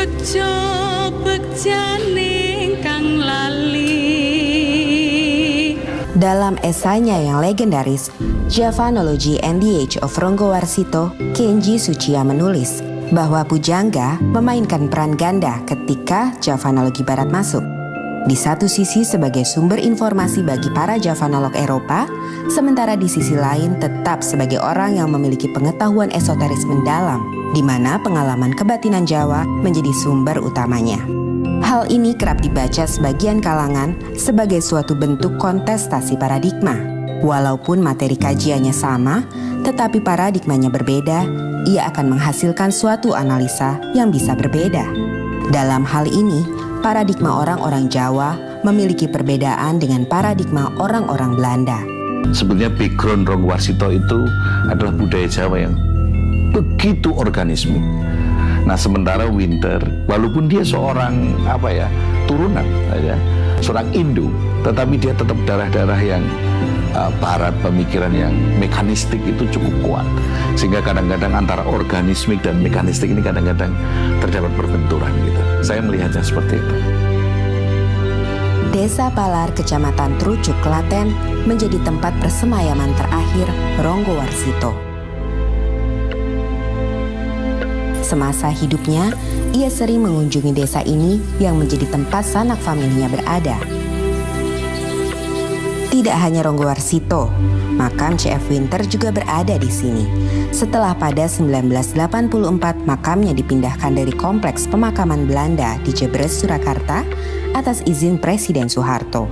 bejo bekjane kang lali. Dalam esainya yang legendaris, Javanology and the Age of Ronggowarsito, Kenji Tsuchiya menulis bahwa pujangga memainkan peran ganda ketika Javanologi Barat masuk. Di satu sisi sebagai sumber informasi bagi para Javanolog Eropa, sementara di sisi lain tetap sebagai orang yang memiliki pengetahuan esoteris mendalam, di mana pengalaman kebatinan Jawa menjadi sumber utamanya. Hal ini kerap dibaca sebagian kalangan sebagai suatu bentuk kontestasi paradigma. Walaupun materi kajiannya sama, tetapi paradigmanya berbeda, ia akan menghasilkan suatu analisa yang bisa berbeda. Dalam hal ini, paradigma orang-orang Jawa memiliki perbedaan dengan paradigma orang-orang Belanda. Sebenarnya background Ronggowarsito itu adalah budaya Jawa yang begitu organismik. Nah, sementara Winter, walaupun dia seorang turunan seorang Indo, tetapi dia tetap darah-darah yang barat, pemikiran yang mekanistik itu cukup kuat. Sehingga kadang-kadang antara organismik dan mekanistik ini kadang-kadang terdapat perbenturan gitu. Saya melihatnya seperti itu. Desa Palar, Kecamatan Trucuk, Klaten menjadi tempat persemayaman terakhir Ronggowarsito. Semasa hidupnya, ia sering mengunjungi desa ini yang menjadi tempat sanak familinya berada. Tidak hanya Ronggowarsito, makam C.F. Winter juga berada di sini. Setelah pada 1984 makamnya dipindahkan dari kompleks pemakaman Belanda di Jebres, Surakarta atas izin Presiden Soeharto.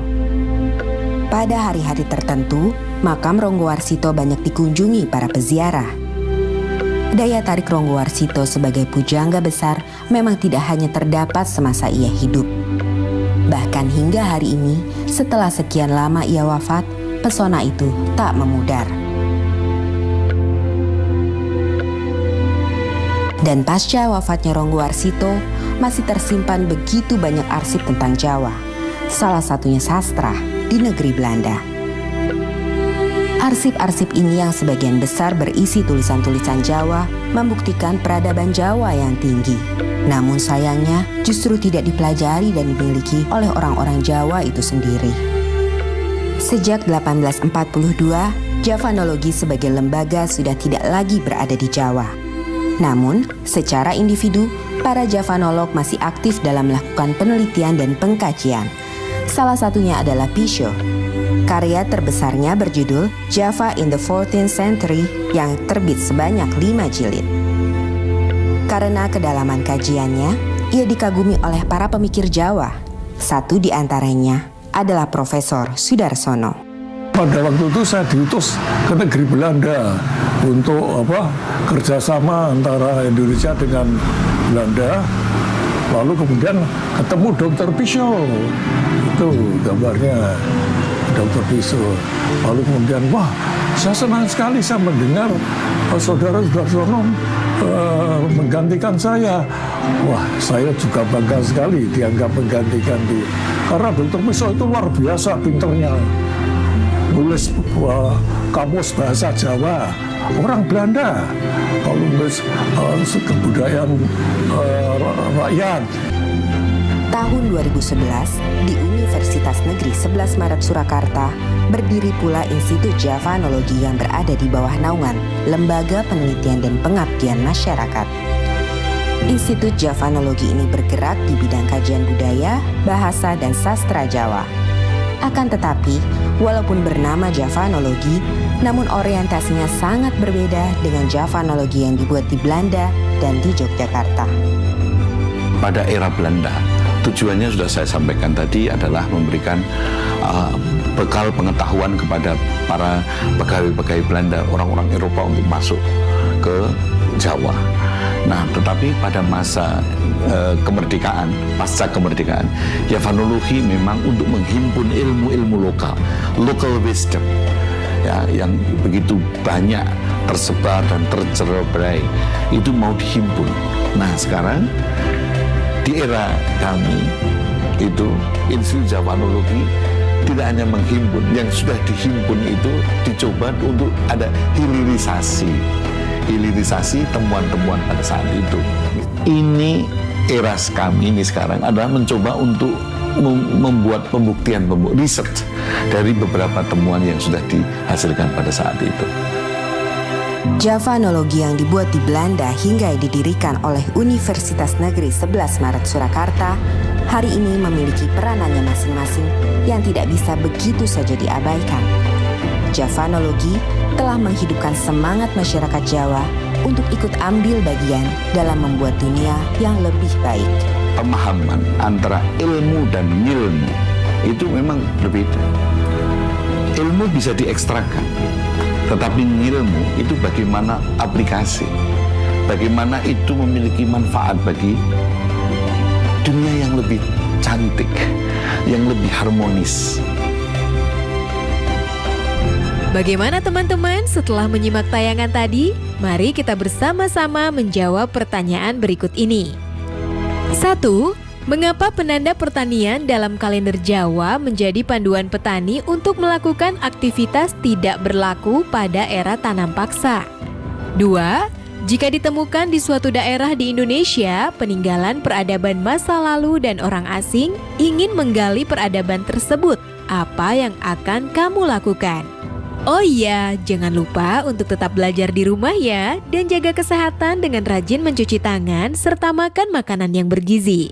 Pada hari-hari tertentu, makam Ronggowarsito banyak dikunjungi para peziarah. Daya tarik Ronggowarsito sebagai pujangga besar memang tidak hanya terdapat semasa ia hidup. Bahkan hingga hari ini, setelah sekian lama ia wafat, pesona itu tak memudar. Dan pasca wafatnya Ronggowarsito, masih tersimpan begitu banyak arsip tentang Jawa. Salah satunya sastra di negeri Belanda. Arsip-arsip ini yang sebagian besar berisi tulisan-tulisan Jawa membuktikan peradaban Jawa yang tinggi. Namun sayangnya justru tidak dipelajari dan dimiliki oleh orang-orang Jawa itu sendiri. Sejak 1842, Javanologi sebagai lembaga sudah tidak lagi berada di Jawa. Namun, secara individu, para Javanolog masih aktif dalam melakukan penelitian dan pengkajian. Salah satunya adalah Pisho. Karya terbesarnya berjudul Java in the 14th Century yang terbit sebanyak 5 jilid. Karena kedalaman kajiannya, ia dikagumi oleh para pemikir Jawa. Satu di antaranya adalah Profesor Sudarsono. Pada waktu itu saya diutus ke negeri Belanda untuk kerjasama antara Indonesia dengan Belanda. Lalu kemudian ketemu Dr. Pisho, itu gambarnya Dr. Pisho. Lalu kemudian, wah, saya senang sekali saya mendengar saudara Sudarsono menggantikan saya. Wah, saya juga bangga sekali dianggap menggantikan dia. Karena Dr. Pisho itu luar biasa pinternya. Nulis kamus bahasa Jawa, orang Belanda. Kalau nulis kebudayaan rakyat. Tahun 2011, di Universitas Negeri 11 Maret Surakarta, berdiri pula Institut Javanologi yang berada di bawah naungan Lembaga Penelitian dan Pengabdian Masyarakat. Institut Javanologi ini bergerak di bidang kajian budaya, bahasa, dan sastra Jawa. Akan tetapi, walaupun bernama Javanologi, namun orientasinya sangat berbeda dengan Javanologi yang dibuat di Belanda dan di Yogyakarta. Pada era Belanda, tujuannya sudah saya sampaikan tadi adalah memberikan bekal pengetahuan kepada para pegawai-pegawai Belanda, orang-orang Eropa untuk masuk ke Jawa. Nah, tetapi pada masa kemerdekaan, pasca kemerdekaan, Javanologi memang untuk menghimpun ilmu-ilmu lokal, local wisdom, ya, yang begitu banyak tersebar dan tercerai, itu mau dihimpun. Nah, sekarang di era kami itu Institut Javanologi tidak hanya menghimpun, yang sudah dihimpun itu dicoba untuk ada hilirisasi temuan-temuan pada saat itu. Ini era kami ini sekarang adalah mencoba untuk membuat pembuktian, research dari beberapa temuan yang sudah dihasilkan pada saat itu. Javanologi yang dibuat di Belanda hingga didirikan oleh Universitas Negeri 11 Maret Surakarta hari ini memiliki peranannya masing-masing yang tidak bisa begitu saja diabaikan. Javanologi telah menghidupkan semangat masyarakat Jawa untuk ikut ambil bagian dalam membuat dunia yang lebih baik. Pemahaman antara ilmu dan ngilmu itu memang berbeda. Ilmu bisa diekstrakan, tetapi ngilmu itu bagaimana aplikasi, bagaimana itu memiliki manfaat bagi dunia yang lebih cantik, yang lebih harmonis. Bagaimana teman-teman setelah menyimak tayangan tadi? Mari kita bersama-sama menjawab pertanyaan berikut ini. 1. Mengapa penanda pertanian dalam kalender Jawa menjadi panduan petani untuk melakukan aktivitas tidak berlaku pada era tanam paksa? 2. Jika ditemukan di suatu daerah di Indonesia, peninggalan peradaban masa lalu dan orang asing ingin menggali peradaban tersebut, apa yang akan kamu lakukan? Oh iya, jangan lupa untuk tetap belajar di rumah ya, dan jaga kesehatan dengan rajin mencuci tangan serta makan makanan yang bergizi.